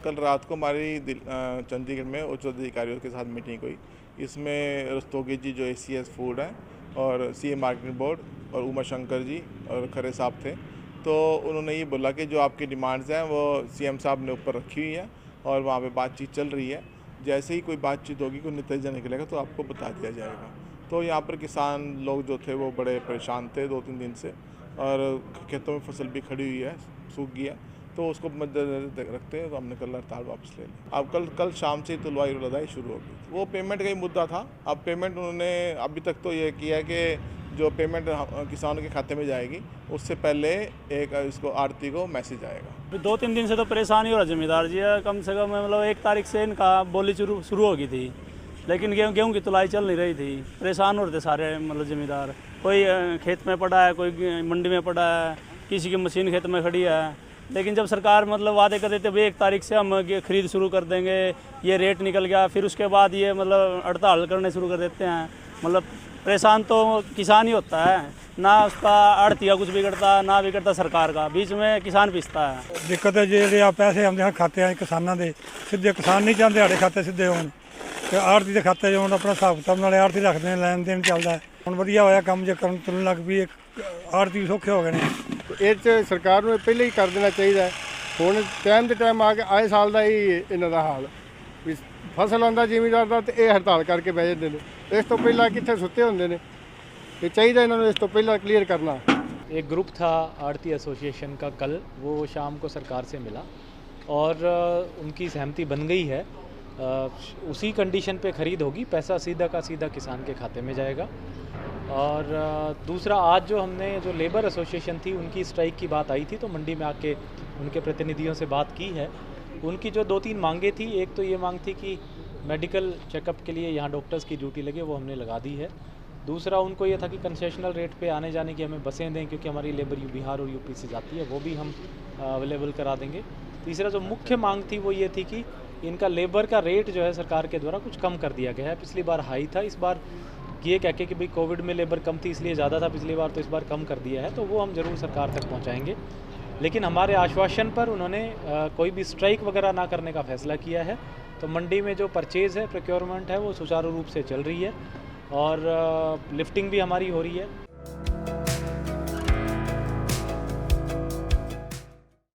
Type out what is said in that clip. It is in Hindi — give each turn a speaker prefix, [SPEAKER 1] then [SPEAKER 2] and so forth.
[SPEAKER 1] कल रात को हमारी चंडीगढ़ में उच्च अधिकारियों के साथ मीटिंग हुई। इसमें रस्तोगी जी जो ACS फूड है और CA मार्केटिंग बोर्ड और उमा शंकर जी और खरे साहब थे। तो उन्होंने ये बोला कि जो आपकी डिमांड्स हैं वो CM साहब ने ऊपर रखी हुई हैं और वहाँ पे बातचीत चल रही है। जैसे ही कोई बातचीत होगी, कोई नतीजा निकलेगा तो आपको बता दिया जाएगा। तो यहाँ पर किसान लोग जो थे वो बड़े परेशान थे 2-3 दिन से, और खेतों में फसल भी खड़ी हुई है, सूख गई है। तो उसको मद्देनजर रखते हैं तो हमने कल हड़ताल वापस ले ली। अब कल शाम से तुलवाई लदाई शुरू होगी। वो पेमेंट का ही मुद्दा था। अब पेमेंट उन्होंने अभी तक तो ये किया है कि जो पेमेंट किसानों के खाते में जाएगी उससे पहले एक इसको आड़ती को मैसेज आएगा।
[SPEAKER 2] 2-3 दिन से तो परेशान ही हो रहा जमींदार जी। कम से कम मतलब 1 तारीख से इनका बोली शुरू हो गई थी, लेकिन गेहूँ की तुलाई चल नहीं रही थी। परेशान हो रहे थे सारे मतलब ज़मींदार। कोई खेत में पड़ा है, कोई मंडी में पड़ा है, किसी की मशीन खेत में खड़ी है। लेकिन जब सरकार मतलब वादे कर देते भाई 1 तारीख से हम खरीद शुरू कर देंगे, ये रेट निकल गया, फिर उसके बाद ये मतलब हड़ताल करने शुरू कर देते हैं। मतलब परेशान तो किसान ही होता है, ना उसका आड़तिया कुछ बिगड़ता, ना बिगड़ता सरकार का, बीच में किसान पिसता है।
[SPEAKER 3] दिक्कत है जो पैसे आते हैं खाते किसानों के सीधे, किसान नहीं चाहते साढ़े खाते सीधे होने, आड़ती के खाते जो अपना हिसाब किताब नाले आड़ती रखते हैं, लैन देन चलता है। हम वधिया होया काम जो करन तुलन लग भी, आड़ती सौखे हो गए हैं।
[SPEAKER 4] ਇਹ ਸਰਕਾਰ ਨੂੰ ਪਹਿਲੇ ਹੀ ਕਰ ਦੇਣਾ ਚਾਹੀਦਾ ਹੈ। ਹੁਣ ਟਾਈਮ ਦੇ ਟਾਈਮ ਆ ਕੇ ਆਏ ਸਾਲ ਦਾ ਹੀ ਇਹਨਾਂ ਦਾ ਹਾਲ ਵੀ ਫਸਲ ਆਉਂਦਾ ਜ਼ਿਮੀਂਦਾਰ ਦਾ ਤੇ ਇਹ ਹੜਤਾਲ ਕਰਕੇ ਬਹਿ ਜਾਂਦੇ ਨੇ। ਇਸ ਤੋਂ ਪਹਿਲਾਂ ਕਿੱਥੇ ਸੁੱਤੇ ਹੁੰਦੇ ਨੇ। ਇਹ ਚਾਹੀਦਾ ਇਹਨਾਂ ਨੂੰ ਇਸ ਤੋਂ ਪਹਿਲਾਂ क्लियर करना।
[SPEAKER 5] एक ग्रुप था आड़ती एसोसिएशन का, कल वो शाम को सरकार से मिला और उनकी सहमति बन गई है। उसी कंडीशन पे ख़रीद होगी, पैसा सीधा का सीधा किसान के खाते में जाएगा। और दूसरा, आज जो हमने जो लेबर एसोसिएशन थी उनकी स्ट्राइक की बात आई थी, तो मंडी में आके उनके प्रतिनिधियों से बात की है। उनकी जो 2-3 मांगे थी, एक तो ये मांग थी कि मेडिकल चेकअप के लिए यहाँ डॉक्टर्स की ड्यूटी लगे, वो हमने लगा दी है। दूसरा उनको ये था कि कंसेशनल रेट पे आने जाने की हमें बसें दें, क्योंकि हमारी लेबर बिहार और यूपी से जाती है, वो भी हम अवेलेबल करा देंगे। तीसरा जो मुख्य मांग थी वो ये थी कि इनका लेबर का रेट जो है सरकार के द्वारा कुछ कम कर दिया गया है। पिछली बार हाई था, इस बार ये कह के कि भाई कोविड में लेबर कम थी इसलिए ज़्यादा था पिछली बार, तो इस बार कम कर दिया है। तो वो हम ज़रूर सरकार तक पहुँचाएँगे, लेकिन हमारे आश्वासन पर उन्होंने कोई भी स्ट्राइक वगैरह ना करने का फैसला किया है। तो मंडी में जो परचेज़ है, प्रोक्योरमेंट है, वो सुचारू रूप से चल रही है और लिफ्टिंग भी हमारी हो रही है।